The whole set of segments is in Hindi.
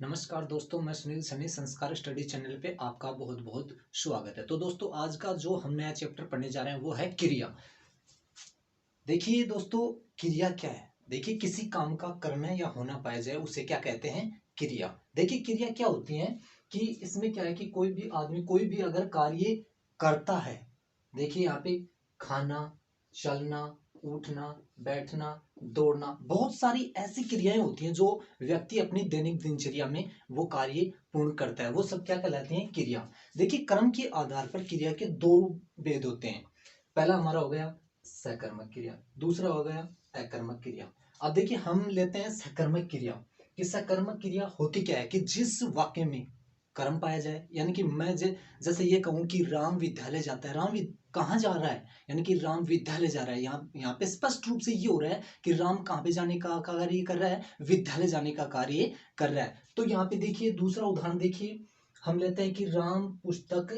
नमस्कार दोस्तों, मैं सुनील सनी संस्कार स्टडी चैनल पे आपका बहुत बहुत स्वागत है। तो दोस्तों, आज का जो हम नया चैप्टर पढ़ने जा रहे हैं वो है क्रिया। देखिए दोस्तों, क्रिया क्या है? देखिए, किसी काम का करना या होना पाया जाए उसे क्या कहते हैं? क्रिया। देखिए, क्रिया क्या होती है कि इसमें क्या है कि कोई भी आदमी कोई भी अगर कार्य करता है, देखिए यहाँ पे खाना, चलना, उठना, बैठना, दौड़ना, बहुत सारी ऐसी क्रियाएं होती हैं जो व्यक्ति अपनी दैनिक दिनचर्या में वो कार्य पूर्ण करता है, वो सब क्या कहलाते हैं? क्रिया। देखिए, कर्म के आधार पर क्रिया के दो भेद होते हैं। पहला हमारा हो गया सकर्मक क्रिया, दूसरा हो गया अकर्मक क्रिया। अब देखिए, हम लेते हैं सकर्मक क्रिया। कि सकर्मक क्रिया होती क्या है कि जिस वाक्य में कर्म पाया जाए, यानी कि जैसे ये कहूँ कि राम विद्यालय जाता है। कहाँ जा रहा है? यानी कि राम विद्यालय जा रहा है। यहाँ पे स्पष्ट रूप से ये हो रहा है कि राम कहाँ पे जाने का कार्य कर रहा है? विद्यालय जाने का कार्य कर रहा है। तो यहाँ पे देखिए, दूसरा उदाहरण देखिए, हम लेते हैं कि राम पुस्तक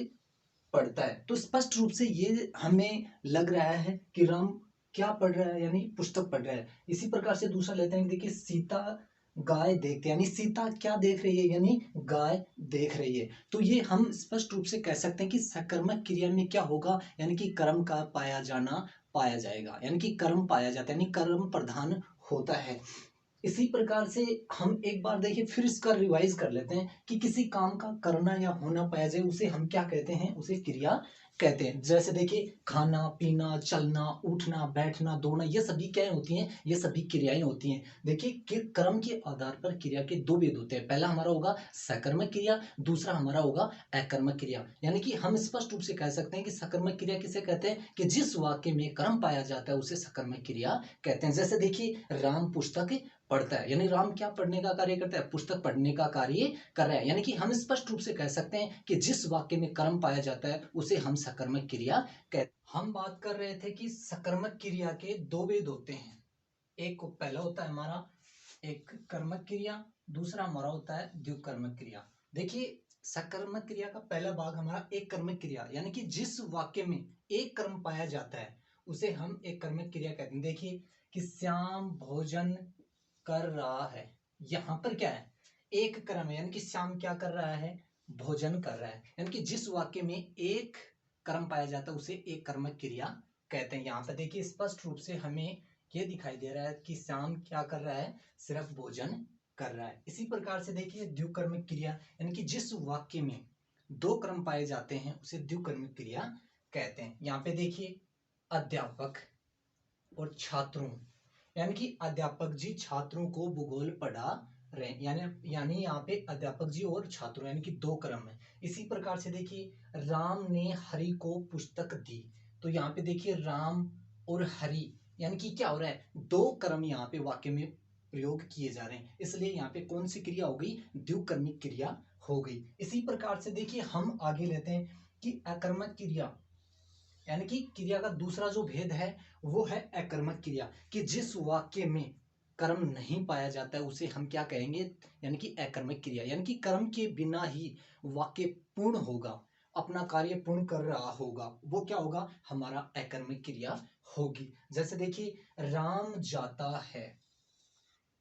पढ़ता है। तो स्पष्ट रूप से ये हमें लग रहा है कि राम क्या पढ़ रहा है? यानी पुस्तक पढ़ रहा है। इसी प्रकार से दूसरा लेते हैं कि देखिए, सीता गाय देखते, यानी सीता क्या देख रही है? यानी गाय देख रही है। तो ये हम स्पष्ट रूप से कह सकते हैं कि सकर्मक क्रिया में क्या होगा? यानी कि कर्म का पाया जाएगा, यानी कि कर्म पाया जाता है, यानी कर्म प्रधान होता है। इसी प्रकार से हम एक बार देखिए फिर इसका रिवाइज कर लेते हैं कि किसी काम का करना या होना पाया जाए उसे हम क्या कहते हैं? उसे क्रिया कहते हैं। जैसे देखिए, खाना, पीना, चलना, उठना, बैठना, दौड़ना, ये सभी क्या होती हैं? ये सभी क्रियाएं होती हैं। देखिए कि कर्म के आधार पर क्रिया के दो भेद होते हैं। पहला हमारा होगा सकर्मक क्रिया, दूसरा हमारा होगा अकर्मक क्रिया। यानी कि हम स्पष्ट रूप से कह सकते हैं कि सकर्मक क्रिया किसे कहते हैं? कि जिस वाक्य में कर्म पाया जाता है उसे सकर्मक क्रिया कहते हैं। जैसे देखिए, राम पुस्तक पढ़ता है, यानी राम क्या पढ़ने का कार्य करता है? पुस्तक पढ़ने का कार्य कर रहा है। यानी कि हम स्पष्ट रूप से कह सकते हैं कि जिस वाक्य में कर्म पाया जाता है उसे हम सकर्मक क्रिया कहते हैं। हम बात कर रहे थे कि सकर्मक क्रिया के दो भेद होते हैं। एक पहला होता है हमारा एक कर्मक क्रिया, दूसरा हमारा होता है द्विकर्मक क्रिया। देखिए, सकर्मक क्रिया का पहला भाग हमारा एक कर्मक क्रिया, यानी कि जिस वाक्य में एक कर्म पाया जाता है उसे हम एक कर्मक क्रिया कहते हैं। देखिए कि श्याम भोजन कर रहा है। यहां पर क्या है? एक कर्म है, यानी कि श्याम क्या कर रहा है? भोजन कर रहा है। यानी कि जिस वाक्य में एक कर्म पाया जाता है उसे एक कर्मक क्रिया कहते हैं। यहाँ पे देखिए स्पष्ट रूप से हमें ये दिखाई दे रहा है कि श्याम क्या कर रहा है? सिर्फ भोजन कर रहा है। इसी प्रकार से देखिए द्विकर्मक क्रिया, यानी कि जिस वाक्य में दो कर्म पाए जाते हैं उसे द्विकर्मक क्रिया कहते हैं। यहाँ पे देखिए, अध्यापक और छात्रों, यानी कि अध्यापक जी छात्रों को भूगोल पढ़ा रहे, यानी यानी यहाँ पे अध्यापक जी और छात्रों, यानी कि दो क्रम है। इसी प्रकार से देखिए, राम ने हरि को पुस्तक दी। तो यहाँ पे देखिए राम और हरि, यानी कि क्या हो रहा है? दो कर्म यहाँ पे वाक्य में प्रयोग किए जा रहे हैं, इसलिए यहाँ पे कौन सी क्रिया हो गई? द्विकर्मिक क्रिया हो गई। इसी प्रकार से देखिए हम आगे लेते हैं कि अकर्मक क्रिया, यानी कि क्रिया का दूसरा जो भेद है वो है अकर्मक क्रिया। कि जिस वाक्य में कर्म नहीं पाया जाता है उसे हम क्या कहेंगे? यानी कि अकर्मक क्रिया। यानी कि कर्म के बिना ही वाक्य पूर्ण होगा, अपना कार्य पूर्ण कर रहा होगा, वो क्या होगा? हमारा अकर्मक क्रिया होगी। जैसे देखिए, राम जाता है,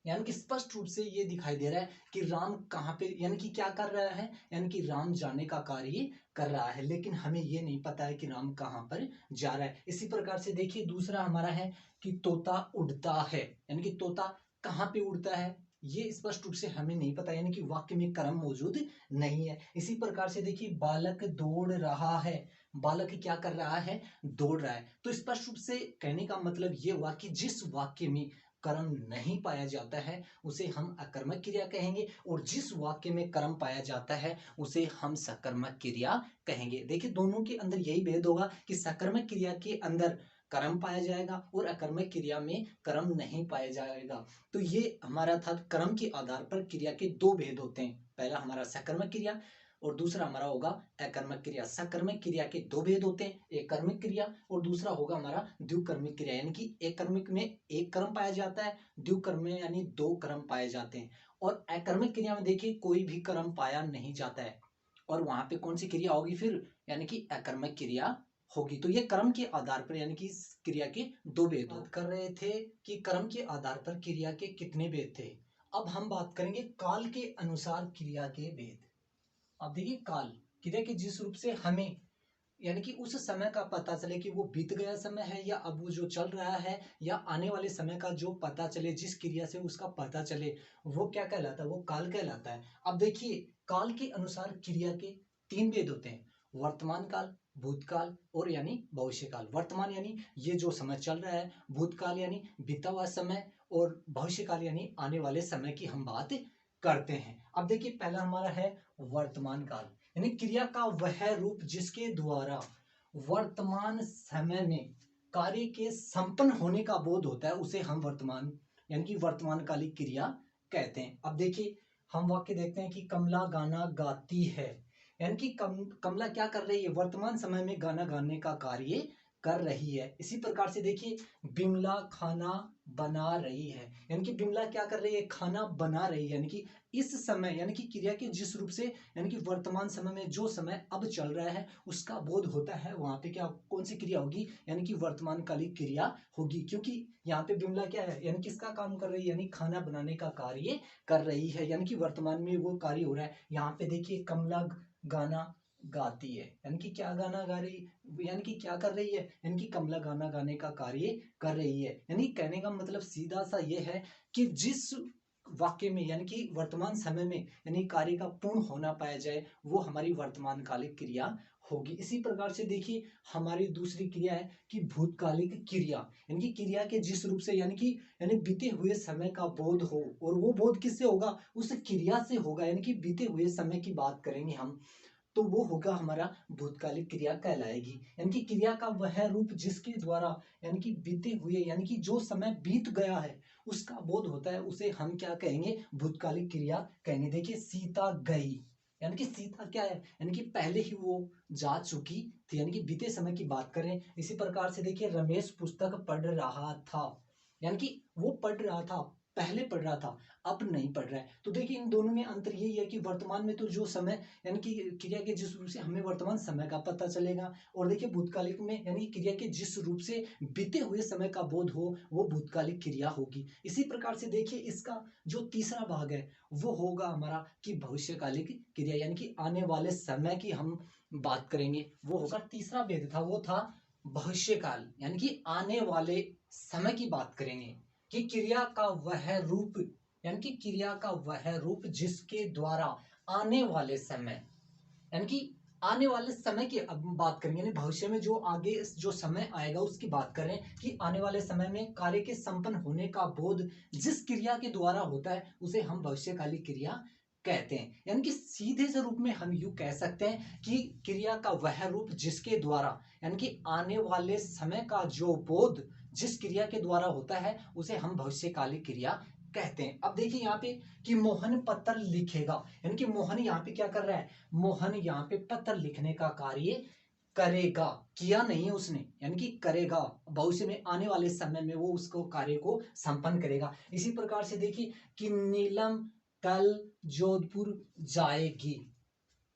यानी कि स्पष्ट रूप से ये दिखाई दे रहा है कि राम कहाँ पे, यानी कि क्या कर रहा है? यानी कि राम जाने का कार्य कर रहा है, लेकिन हमें ये नहीं पता है कि राम कहाँ पर जा रहा है। इसी प्रकार से देखिए दूसरा हमारा है कि तोता उड़ता है, यानी कि तोता कहाँ पे उड़ता है ये स्पष्ट रूप से हमें नहीं पता, यानी कि वाक्य में कर्म मौजूद नहीं है। इसी प्रकार से देखिए, बालक दौड़ रहा है, बालक क्या कर रहा है? दौड़ रहा है। तो स्पष्ट रूप से कहने का मतलब ये हुआ कि जिस वाक्य में कर्म नहीं पाया जाता है उसे हम अकर्मक क्रिया कहेंगे, और जिस वाक्य में कर्म पाया जाता है उसे हम सकर्मक क्रिया कहेंगे। देखिए दोनों के अंदर यही भेद होगा कि सकर्मक क्रिया के अंदर कर्म पाया जाएगा और अकर्मक क्रिया में कर्म नहीं पाया जाएगा। तो ये हमारा था, कर्म के आधार पर क्रिया के दो भेद होते हैं। पहला हमारा सकर्मक क्रिया और दूसरा हमारा होगा अकर्मक क्रिया। सकर्मक क्रिया के दो भेद होते हैं, एक कर्मिक क्रिया और दूसरा होगा हमारा द्विकर्मिक क्रिया। यानी कि एक कर्मिक में एक कर्म पाया जाता है, द्विकर्म में यानी दो कर्म पाए जाते हैं, और अकर्मिक क्रिया में देखिए कोई भी कर्म पाया नहीं जाता है, और वहां पे कौन सी क्रिया होगी फिर? यानी कि अकर्मक क्रिया होगी। तो ये कर्म के आधार पर, यानी कि इस क्रिया के दो भेद। बात कर रहे थे कि कर्म के आधार पर क्रिया के कितने भेद थे। अब हम बात करेंगे काल के अनुसार क्रिया के भेद। अब देखिए काल क्रिया के जिस रूप से हमें यानी कि उस समय का पता चले कि वो बीत गया समय है या अब वो जो चल रहा है, या आने वाले समय का जो पता चले, जिस क्रिया से उसका पता चले, वो क्या कहलाता है? वो काल कहलाता है। अब देखिए काल के अनुसार क्रिया के तीन भेद होते हैं: वर्तमान काल, भूतकाल और यानी भविष्य काल। वर्तमान यानी ये जो समय चल रहा है, भूतकाल यानी बीता हुआ समय, और भविष्य काल यानी आने वाले समय की हम बात करते हैं। अब देखिए पहला हमारा है वर्तमान काल, यानी क्रिया का वह रूप जिसके द्वारा वर्तमान समय में कार्य के संपन्न होने का बोध होता है, उसे हम वर्तमान यानी कि वर्तमानकालिक क्रिया कहते हैं। अब देखिए हम वाक्य देखते हैं कि कमला गाना गाती है, यानी कि कमला क्या कर रही है? वर्तमान समय में गाना गाने का कार्य कर रही है। इसी प्रकार से देखिए बिमला खाना बना रही है, यानी कि बिमला क्या कर रही है? खाना बना रही है, यानी कि इस समय यानी कि क्रिया के जिस रूप से यानी कि वर्तमान समय में जो समय अब चल रहा है उसका बोध होता है, वहां पे क्या कौन सी क्रिया होगी? यानी कि वर्तमानकालिक क्रिया होगी, क्योंकि यहाँ पे बिमला क्या है? यानी किसका काम कर रही है? यानी खाना बनाने का कार्य कर रही है, यानी कि वर्तमान में वो कार्य हो रहा है। यहाँ पे देखिए कमला गाना गाती है, यानी कि क्या गाना गा रही, यानी कि क्या कर रही है? यानी कि कमला गाना गाने का कार्य कर रही है। यानी कहने का मतलब सीधा सा ये है कि जिस वाक्य में यानी कि वर्तमान समय में यानी कार्य का पूर्ण होना पाया जाए, वो हमारी वर्तमान कालिक क्रिया होगी। इसी प्रकार से देखिए हमारी दूसरी क्रिया है कि भूतकालिक क्रिया, यानी कि क्रिया के जिस रूप से यानी बीते हुए समय का बोध हो, और वो बोध किससे होगा? उस क्रिया से होगा, यानी कि बीते हुए समय की बात करेंगे हम, तो वो होगा हमारा भूतकालिक क्रिया कहलाएगी। यानी कि क्रिया का वह रूप जिसके द्वारा यानी कि बीते हुए यानी कि जो समय बीत गया है उसका बोध होता है, उसे हम क्या कहेंगे? भूतकालिक क्रिया कहेंगे। देखिए सीता गई, यानी कि सीता क्या है? यानी कि पहले ही वो जा चुकी थी, यानी कि बीते समय की बात करें। इसी प्रकार से देखिए रमेश पुस्तक पढ़ रहा था, यानी कि वो पढ़ रहा था, पहले पढ़ रहा था, अब नहीं पढ़ रहा है। तो देखिए इन दोनों में अंतर यही है कि वर्तमान में तो जो समय यानी कि क्रिया के जिस रूप से हमें वर्तमान समय का पता चलेगा, और देखिए भूतकालिक में यानी क्रिया के जिस रूप से बीते हुए समय का बोध हो, वो भूतकालिक क्रिया होगी। इसी प्रकार से देखिए इसका जो तीसरा भाग है वो होगा हमारा कि भविष्यकालिक क्रिया, यानी कि आने वाले समय की हम बात करेंगे, वो होगा तीसरा भेद था, वो था भविष्यकाल, यानी कि आने वाले समय की बात करेंगे कि क्रिया का वह रूप यानी कि क्रिया का वह रूप जिसके द्वारा आने वाले समय यानी कि आने वाले समय की अब हम बात करेंगे, यानी भविष्य में जो आगे जो समय आएगा उसकी बात करें कि आने वाले समय में कार्य के संपन्न होने का बोध जिस क्रिया के द्वारा होता है उसे हम भविष्यकाली क्रिया कहते हैं। यानी कि सीधे से रूप में हम यूं कह सकते हैं कि क्रिया का वह रूप जिसके द्वारा यानी कि आने वाले समय का जो बोध जिस क्रिया के द्वारा होता है उसे हम भविष्यकाली क्रिया कहते हैं। अब देखिए यहाँ पे कि मोहन पत्र लिखेगा, यानी कि मोहन यहाँ पे क्या कर रहा है? मोहन यहाँ पे पत्र लिखने का कार्य करेगा, किया नहीं है उसने, यानी कि करेगा, भविष्य में आने वाले समय में वो उसको कार्य को संपन्न करेगा। इसी प्रकार से देखिए कि नीलम कल जोधपुर जाएगी,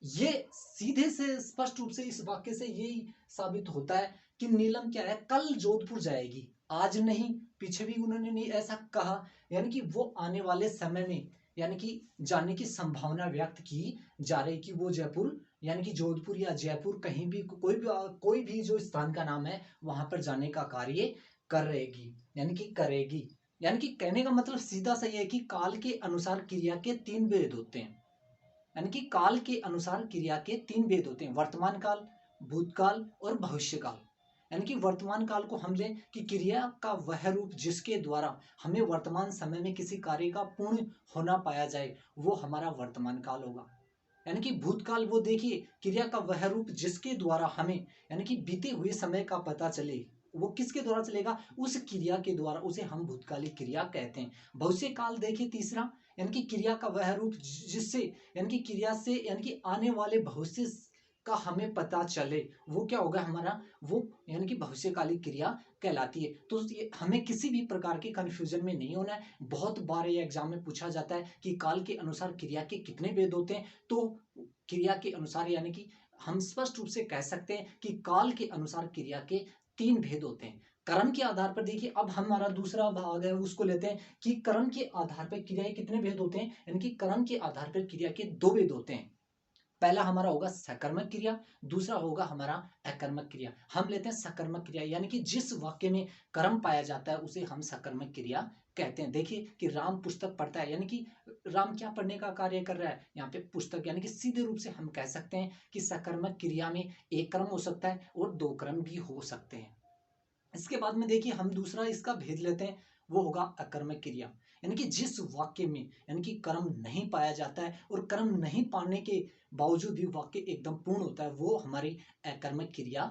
ये सीधे से स्पष्ट रूप से इस वाक्य से यही साबित होता है कि नीलम क्या है? कल जोधपुर जाएगी, आज नहीं। पीछे भी उन्होंने नहीं ऐसा कहा, यानी कि वो आने वाले समय में यानी कि जाने की संभावना व्यक्त की जा रही कि वो जयपुर यानी कि जोधपुर या जयपुर कहीं भी कोई भी जो स्थान का नाम है वहां पर जाने का कार्य कर रहेगी, यानी कि करेगी। यानी कि कहने का मतलब सीधा सा ये है कि काल के अनुसार क्रिया के तीन भेद होते हैं, यानी कि काल के अनुसार क्रिया के तीन भेद होते हैं: वर्तमान काल, भूतकाल और भविष्य काल। यानी कि वर्तमान काल को हम लें कि क्रिया का वह रूप जिसके द्वारा हमें वर्तमान समय में किसी कार्य का पूर्ण होना पाया जाए, वो हमारा वर्तमान काल होगा। यानी कि भूतकाल वो देखिए क्रिया का वह रूप जिसके द्वारा हमें यानी कि बीते हुए समय का पता चले, वो किसके द्वारा चलेगा? उस क्रिया के द्वारा, उसे हम भूतकालिक क्रिया कहते हैं। भविष्य काल देखिए तीसरा, यानी कि क्रिया का वह रूप जिससे यानी कि क्रिया से यानी कि आने वाले भविष्य का हमें पता चले, वो क्या होगा हमारा? वो यानी कि भविष्यकालिक क्रिया कहलाती है। तो ये हमें किसी भी प्रकार के कंफ्यूजन में नहीं होना है। बहुत बार ये एग्जाम में पूछा जाता है कि काल के अनुसार क्रिया के कितने भेद होते हैं, तो क्रिया के अनुसार यानी कि हम स्पष्ट रूप से कह सकते हैं कि काल के अनुसार क्रिया के तीन भेद होते हैं: कर्म के आधार पर देखिए, अब हमारा दूसरा भाग है उसको लेते हैं कि कर्म के आधार पर क्रिया के कितने भेद होते हैं, यानी कि कर्म के आधार पर क्रिया के दो भेद होते हैं। पहला हमारा होगा सकर्मक क्रिया, दूसरा होगा हमारा अकर्मक क्रिया। हम लेते हैं सकर्मक क्रिया, यानी कि जिस वाक्य में कर्म पाया जाता है उसे हम सकर्मक क्रिया कहते हैं। देखिए कि राम पुस्तक पढ़ता है, यानी कि राम क्या पढ़ने का कार्य कर रहा है, यहाँ पे पुस्तक, यानी कि सीधे रूप से हम कह सकते हैं कि सकर्मक क्रिया में एक कर्म हो सकता है और दो कर्म भी हो सकते हैं। इसके बाद में देखिए हम दूसरा इसका भेद लेते हैं, वो होगा अकर्मक क्रिया, यानी कि जिस वाक्य में यानी कि कर्म नहीं पाया जाता है और कर्म नहीं पाने के बावजूद भी वाक्य एकदम पूर्ण होता है, वो हमारी अकर्मक क्रिया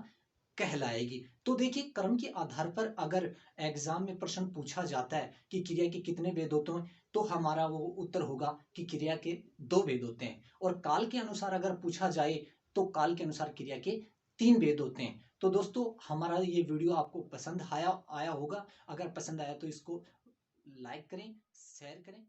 कहलाएगी। तो देखिए कर्म के आधार पर अगर एग्जाम में प्रश्न पूछा जाता है कि क्रिया के कितने भेद होते हैं, तो हमारा वो उत्तर होगा कि क्रिया के दो भेद होते हैं। और काल के अनुसार अगर पूछा जाए तो काल के अनुसार क्रिया के तीन भेद होते हैं। तो दोस्तों हमारा ये वीडियो आपको पसंद आया आया होगा। अगर पसंद आया तो इसको लाइक करें, शेयर करें।